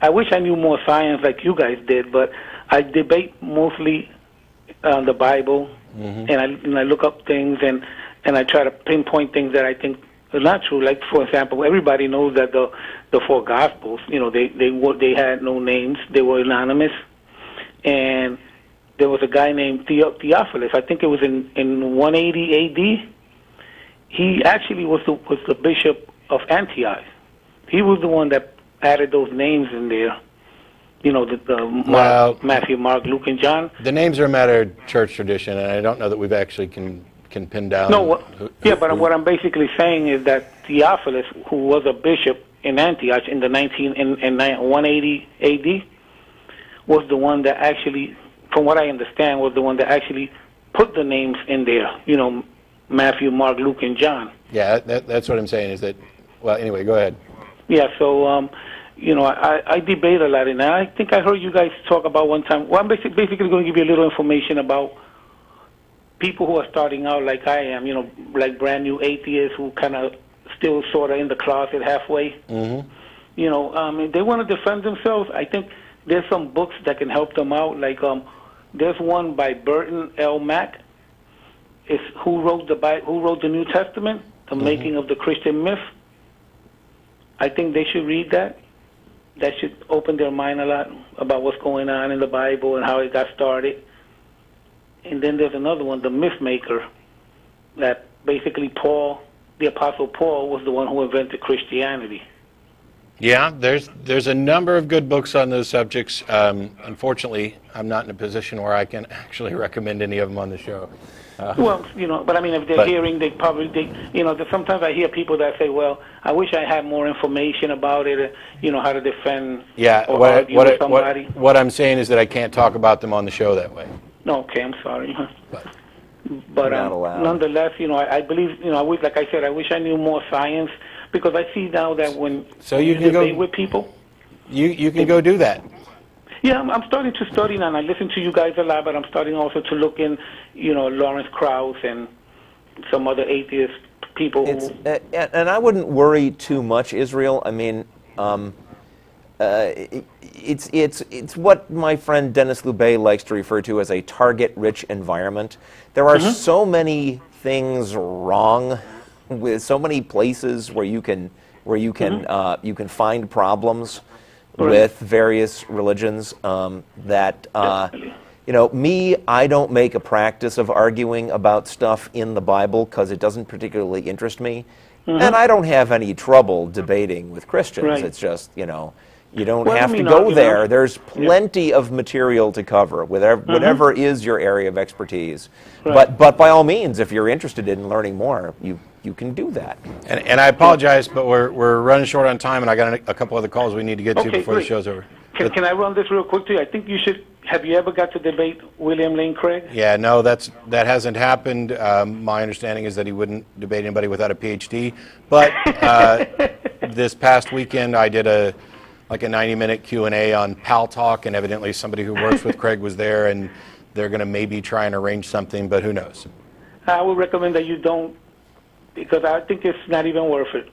wish I knew more science like you guys did, but I debate mostly the Bible, and I look up things, and I try to pinpoint things that I think are not true. Like, for example, everybody knows that the four Gospels, they had no names. They were anonymous. And there was a guy named Theophilus. I think it was in 180 A.D., he actually was the bishop of Antioch. He was the one that added those names in there. Matthew, Mark, Luke, and John. The names are a matter of church tradition, and I don't know that we've actually can pin down. No, what I'm basically saying is that Theophilus, who was a bishop in Antioch in the 180 A.D., was the one that actually, from what I understand, was the one that actually put the names in there. Matthew, Mark, Luke, and John. Yeah, that's what I'm saying is that, well, anyway, go ahead. Yeah, so, I debate a lot, and I think I heard you guys talk about one time. Well, I'm basically going to give you a little information about people who are starting out like I am, like brand new atheists who kind of still sort of in the closet halfway. If they want to defend themselves, I think there's some books that can help them out. Like, there's one by Burton L. Mack. It's who wrote the New Testament, the making of the Christian myth. I think they should read that. That should open their mind a lot about what's going on in the Bible and how it got started. And then there's another one, The Myth Maker, that basically the Apostle Paul was the one who invented Christianity. Yeah, there's a number of good books on those subjects. Unfortunately, I'm not in a position where I can actually recommend any of them on the show. Well, but I mean, if they're hearing, sometimes I hear people that say, well, I wish I had more information about it, how to defend or argue with somebody. What I'm saying is that I can't talk about them on the show that way. No, okay, I'm sorry. But nonetheless, I believe, like I said, I wish I knew more science, because I see now that when you debate with people, you can go do that. Yeah, I'm starting to study now, and I listen to you guys a lot, but I'm starting also to look in, Lawrence Krauss and some other atheist people. And I wouldn't worry too much, Israel. I mean, it's what my friend Dennis Lubay likes to refer to as a target-rich environment. There are so many things wrong with so many places where you can find problems with various religions that I don't make a practice of arguing about stuff in the Bible because it doesn't particularly interest me, and I don't have any trouble debating with Christians. It's just you don't have to go there. There's plenty of material to cover, whatever is your area of expertise. But by all means, if you're interested in learning more, you can do that. And I apologize, but we're running short on time, and I got a couple other calls we need to get to before the show's over. Can I run this real quick too? I think you should. Have you ever got to debate William Lane Craig? Yeah, no, that hasn't happened. My understanding is that he wouldn't debate anybody without a PhD. But this past weekend, I did a 90-minute Q&A on Pal Talk, and evidently somebody who works with Craig was there, and they're going to maybe try and arrange something, but who knows? I would recommend that you don't, because I think it's not even worth it.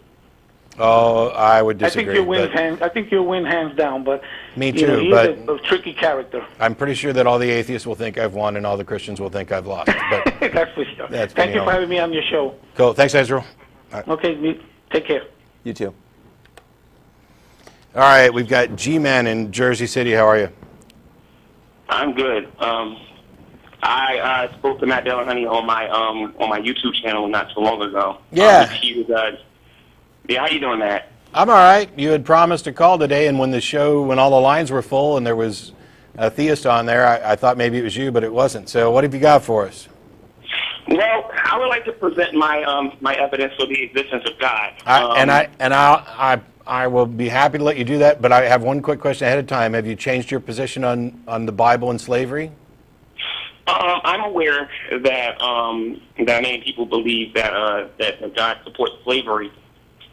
Oh, I would disagree. I think you'll win hands down, but me too. He's a tricky character. I'm pretty sure that all the atheists will think I've won and all the Christians will think I've lost. But that's for sure. Thank you for having me on your show. Cool. Thanks, Israel. Right. Okay, take care. You too. All right, we've got G-Man in Jersey City. How are you? I'm good. I spoke to Matt Dillahunty on my YouTube channel not too long ago. Yeah. He was, yeah, how you doing, Matt? I'm all right. You had promised a call today, and when all the lines were full and there was a theist on there, I thought maybe it was you, but it wasn't. So what have you got for us? Well, I would like to present my my evidence for the existence of God. I will be happy to let you do that, but I have one quick question ahead of time. Have you changed your position on the Bible and slavery? I'm aware that many people believe that God supports slavery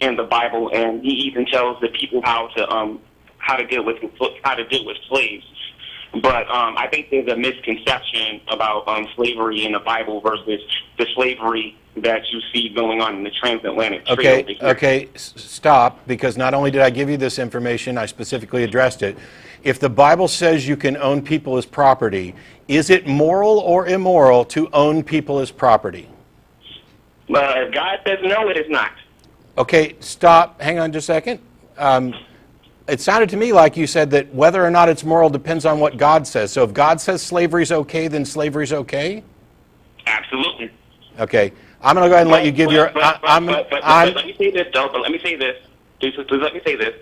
in the Bible, and He even tells the people how to deal with slaves. But I think there's a misconception about slavery in the Bible versus the slavery that you see going on in the transatlantic trade. Okay, stop, because not only did I give you this information, I specifically addressed it. If the Bible says you can own people as property, is it moral or immoral to own people as property? God says no, it is not. Okay, stop. Hang on just a second. It sounded to me like you said that whether or not it's moral depends on what God says. So if God says slavery's okay, then slavery's okay? Absolutely. Okay. I'm going to go ahead and let you give your... But let me say this, though. But let me say this. Please let me say this.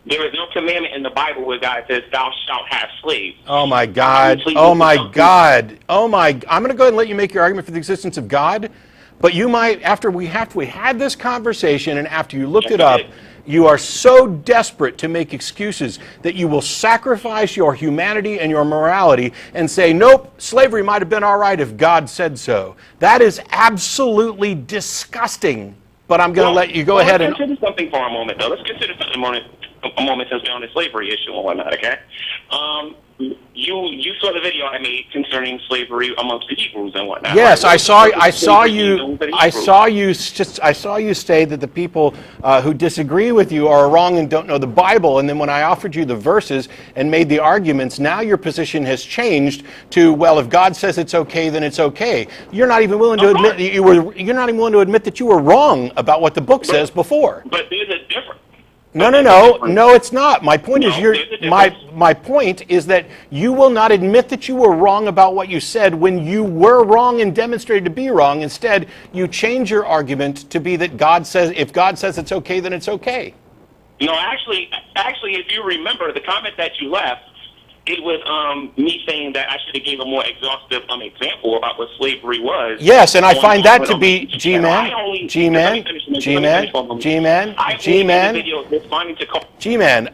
There is no commandment in the Bible where God says, "Thou shalt have slaves." Oh my God! Oh my God! Oh my! I'm going to go ahead and let you make your argument for the existence of God, but you might, after we had this conversation and after you looked it up, you are so desperate to make excuses that you will sacrifice your humanity and your morality and say, "Nope, slavery might have been all right if God said so." That is absolutely disgusting. But I'm going to let you go ahead and consider something for a moment, though. Let's consider something a moment since we're on the slavery issue and whatnot, okay? You saw the video I made concerning slavery amongst the Hebrews and whatnot. Yes, right? I saw you say that the people who disagree with you are wrong and don't know the Bible, and then when I offered you the verses and made the arguments, now your position has changed to, well, if God says it's okay, then it's okay. You're not even willing to admit that you're not even willing to admit that you were wrong about what the book says before. But there's a difference. No, it's not. My point is my point is that you will not admit that you were wrong about what you said when you were wrong and demonstrated to be wrong. Instead, you change your argument to be that if God says it's okay, then it's okay. No, actually, if you remember the comment that you left, it was me saying that I should have gave a more exhaustive example about what slavery was. Yes, and I find that to be G-Man,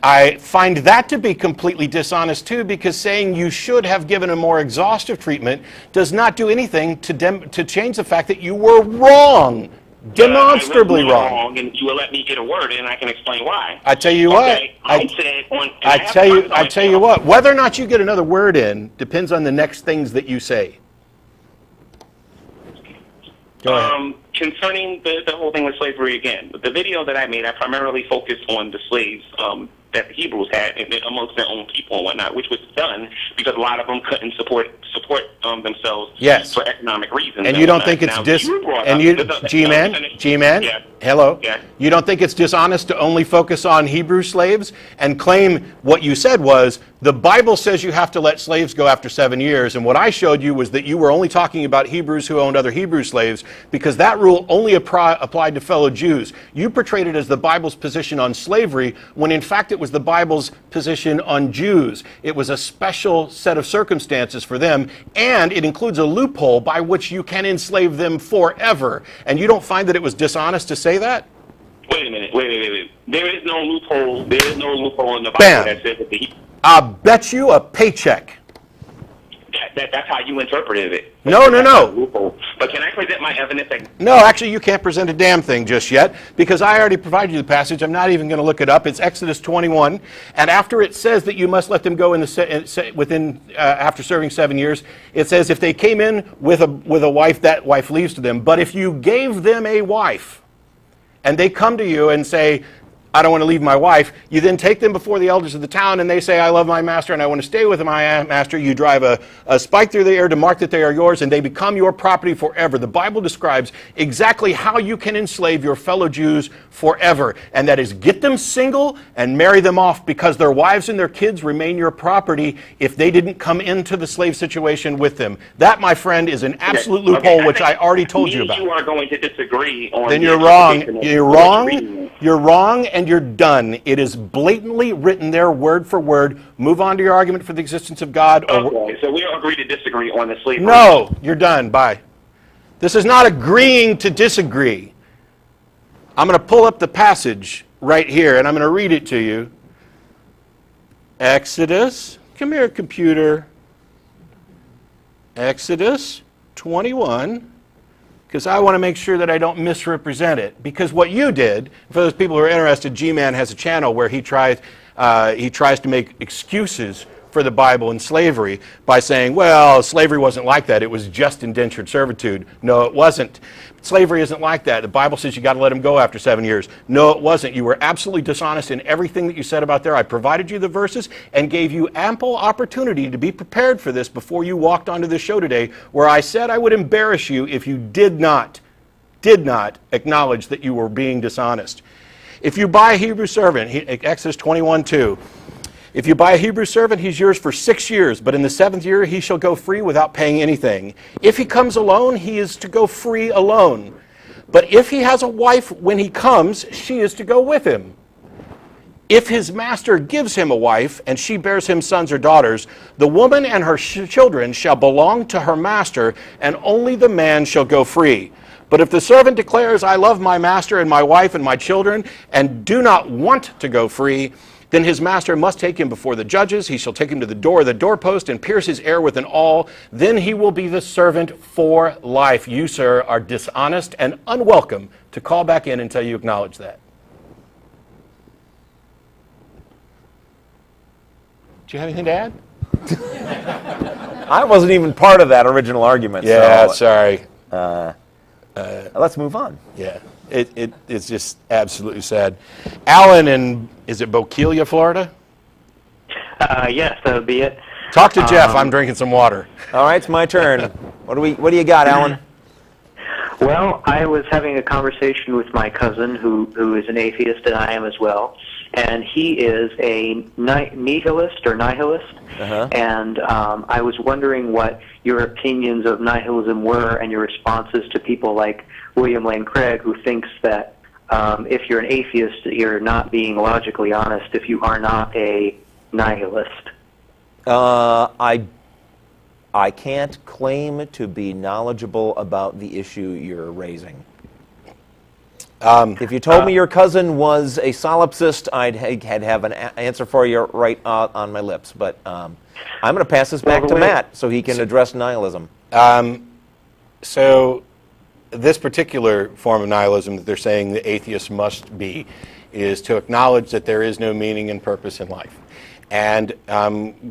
I find that to be completely dishonest too, because saying you should have given a more exhaustive treatment does not do anything to change the fact that you were wrong. Demonstrably wrong. And you will let me get a word in, and I can explain why. I tell you what. I tell you what. Whether or not you get another word in depends on the next things that you say. Go ahead. Concerning the whole thing with slavery again, the video that I made, I primarily focused on the slaves that the Hebrews had amongst their own people and whatnot, which was done because a lot of them couldn't support themselves for economic reasons. And you don't think it's G-Man, hello? Yeah. You don't think it's dishonest to only focus on Hebrew slaves and claim what you said was, the Bible says you have to let slaves go after 7 years, and what I showed you was that you were only talking about Hebrews who owned other Hebrew slaves because that rule only applied to fellow Jews. You portrayed it as the Bible's position on slavery when in fact it was the Bible's position on Jews. It was a special set of circumstances for them, and it includes a loophole by which you can enslave them forever. And you don't find that it was dishonest to say that? Wait a minute. There is no loophole. There is no loophole in the Bible that says that I bet you a paycheck. That's how you interpreted it. No. But can I present my evidence? No, actually, you can't present a damn thing just yet because I already provided you the passage. I'm not even going to look it up. It's Exodus 21, and after it says that you must let them go after serving 7 years, it says if they came in with a wife, that wife leaves to them. But if you gave them a wife, and they come to you and say, I don't want to leave my wife. You then take them before the elders of the town, and they say, I love my master, and I want to stay with my master. You drive a spike through the air to mark that they are yours, and they become your property forever. The Bible describes exactly how you can enslave your fellow Jews forever, and that is get them single and marry them off, because their wives and their kids remain your property if they didn't come into the slave situation with them. That, my friend, is an absolute loophole, which I already told you about. You are going to disagree on. Then you're wrong. You're wrong. You're wrong, and you're done. It is blatantly written there, word for word. Move on to your argument for the existence of God. Okay, so we agree to disagree on the slavery. No, you're done. Bye. This is not agreeing to disagree. I'm going to pull up the passage right here, and I'm going to read it to you. Exodus, come here, computer. Exodus 21. Because I want to make sure that I don't misrepresent it. Because what you did, for those people who are interested, G-Man has a channel where he tries to make excuses for the Bible and slavery by saying, well, slavery wasn't like that. It was just indentured servitude. No, it wasn't. Slavery isn't like that. The Bible says you got to let them go after 7 years. No, it wasn't. You were absolutely dishonest in everything that you said about there. I provided you the verses and gave you ample opportunity to be prepared for this before you walked onto this show today, where I said I would embarrass you if you did not acknowledge that you were being dishonest. If you buy a Hebrew servant, Exodus 21:2, if you buy a Hebrew servant, he's yours for 6 years, but in the 7th year he shall go free without paying anything. If he comes alone, he is to go free alone. But if he has a wife when he comes, she is to go with him. If his master gives him a wife, and she bears him sons or daughters, the woman and her children shall belong to her master, and only the man shall go free. But if the servant declares, I love my master and my wife and my children, and do not want to go free, then his master must take him before the judges. He shall take him to the door of the doorpost and pierce his ear with an awl. Then he will be the servant for life. You, sir, are dishonest and unwelcome to call back in until you acknowledge that. Do you have anything to add? I wasn't even part of that original argument. Yeah, so, sorry. Let's move on. Yeah, it's just absolutely sad. Allan in, is it Bokeelia, Florida? Yes, that would be it. Talk to Jeff. I'm drinking some water. All right, it's my turn. What do you got, Allan? Well, I was having a conversation with my cousin who is an atheist, and I am as well. And he is a nihilist. And I was wondering what your opinions of nihilism were and your responses to people like William Lane Craig, who thinks that if you're an atheist, you're not being logically honest if you are not a nihilist. I can't claim to be knowledgeable about the issue you're raising. If you told me your cousin was a solipsist, I'd have an answer for you right on my lips. But I'm going to pass this back to Matt so he can address nihilism. So this particular form of nihilism that they're saying the atheist must be is to acknowledge that there is no meaning and purpose in life. And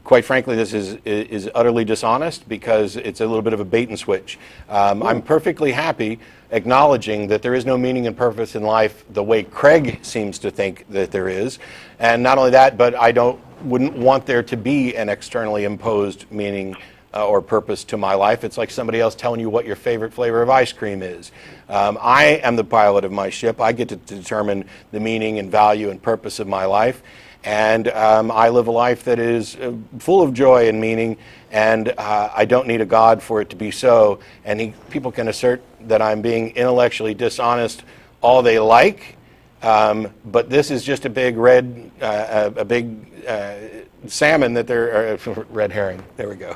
quite frankly, this is utterly dishonest because it's a little bit of a bait and switch. I'm perfectly happy acknowledging that there is no meaning and purpose in life the way Craig seems to think that there is. And not only that, but I wouldn't want there to be an externally imposed meaning or purpose to my life. It's like somebody else telling you what your favorite flavor of ice cream is. I am the pilot of my ship. I get to determine the meaning and value and purpose of my life. And I live a life that is full of joy and meaning, and I don't need a God for it to be so. And people can assert that I'm being intellectually dishonest all they like, but this is just a big salmon that they're red herring. There we go.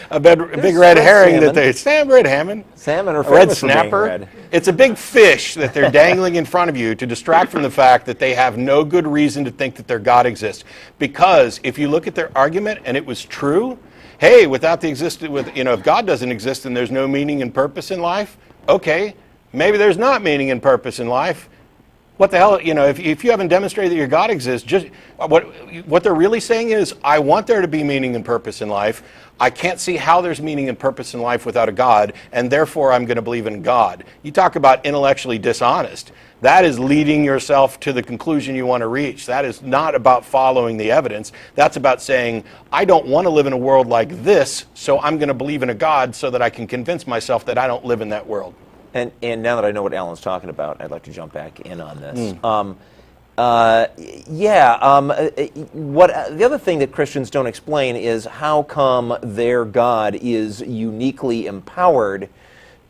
A big red herring salmon. Red salmon. Salmon or red snapper. It's a big fish that they're dangling in front of you to distract from the fact that they have no good reason to think that their God exists. Because if you look at their argument and it was true, hey, if God doesn't exist, then there's no meaning and purpose in life. Okay, maybe there's not meaning and purpose in life. What the hell, if you haven't demonstrated that your God exists, just what they're really saying is, I want there to be meaning and purpose in life. I can't see how there's meaning and purpose in life without a God, and therefore I'm going to believe in God. You talk about intellectually dishonest. that is leading yourself to the conclusion you want to reach. That is not about following the evidence. That's about saying, I don't want to live in a world like this, so I'm going to believe in a God so that I can convince myself that I don't live in that world. And now that I know what Allan's talking about, I'd like to jump back in on this. The other thing that Christians don't explain is how come their God is uniquely empowered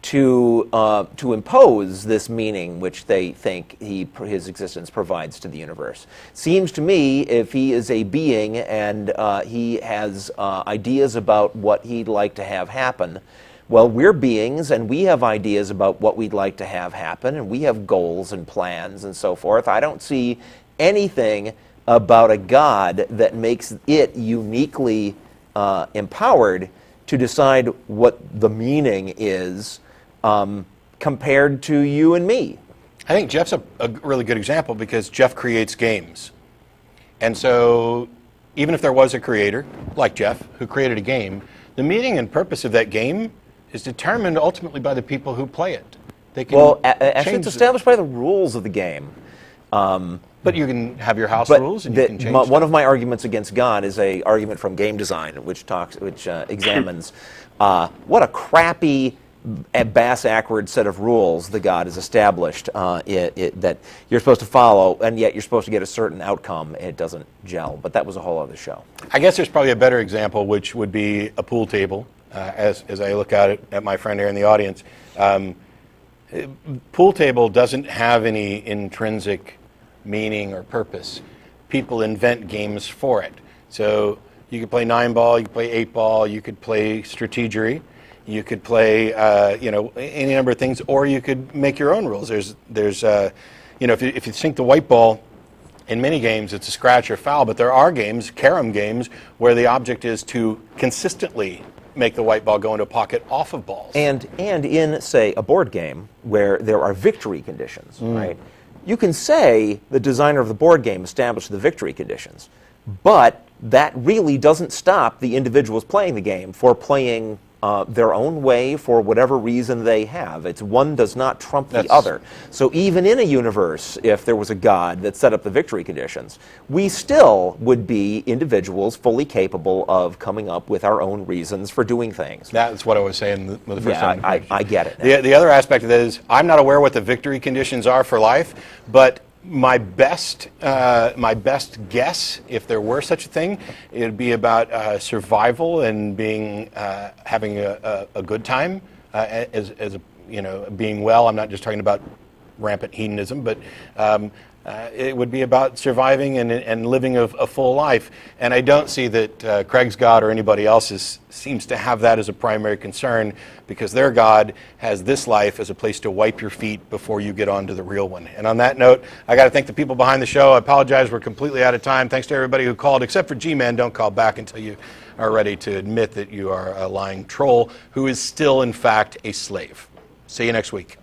to impose this meaning which they think his existence provides to the universe. Seems to me, if he is a being and he has ideas about what he'd like to have happen, well, we're beings and we have ideas about what we'd like to have happen, and we have goals and plans and so forth. I don't see anything about a God that makes it uniquely empowered to decide what the meaning is compared to you and me. I think Jeff's a really good example because Jeff creates games. And so even if there was a creator, like Jeff, who created a game, the meaning and purpose of that game is determined ultimately by the people who play it. They can actually it's established by the rules of the game. But you can have your house rules and you can change one of my arguments against God is an argument from game design, which examines what a crappy, bass-backward set of rules the God has established that you're supposed to follow, and yet you're supposed to get a certain outcome. It doesn't gel, but that was a whole other show. I guess there's probably a better example, which would be a pool table, as I look at my friend here in the audience. Pool table doesn't have any intrinsic meaning or purpose. People invent games for it. So you could play 9-ball, you could play 8-ball, you could play strategery, you could play any number of things, or you could make your own rules. There's if you sink the white ball in many games, it's a scratch or foul, but there are games, carom games, where the object is to consistently make the white ball go into a pocket off of balls. And in, say, a board game where there are victory conditions, right? You can say the designer of the board game established the victory conditions, but that really doesn't stop the individuals playing the game for playing their own way for whatever reason they have. It's one does not trump the other. So even in a universe, if there was a God that set up the victory conditions, we still would be individuals fully capable of coming up with our own reasons for doing things. That's what I was saying the first time. I get it. The other aspect of that is I'm not aware what the victory conditions are for life, but my best guess, if there were such a thing, it would be about survival and having a good time being well. I'm not just talking about rampant hedonism, but it would be about surviving and living a full life. And I don't see that Craig's God or anybody else's seems to have that as a primary concern, because their God has this life as a place to wipe your feet before you get on to the real one. And on that note, I got to thank the people behind the show. I apologize, we're completely out of time. Thanks to everybody who called, except for G-Man. Don't call back until you are ready to admit that you are a lying troll who is still, in fact, a slave. See you next week.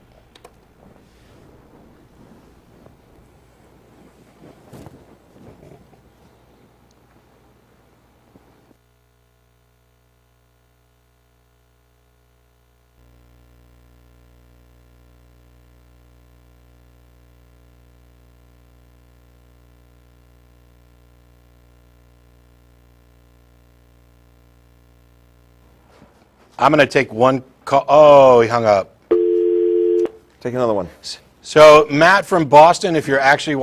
I'm going to take one call. Oh, he hung up. Take another one. So, Matt from Boston, if you're actually watching.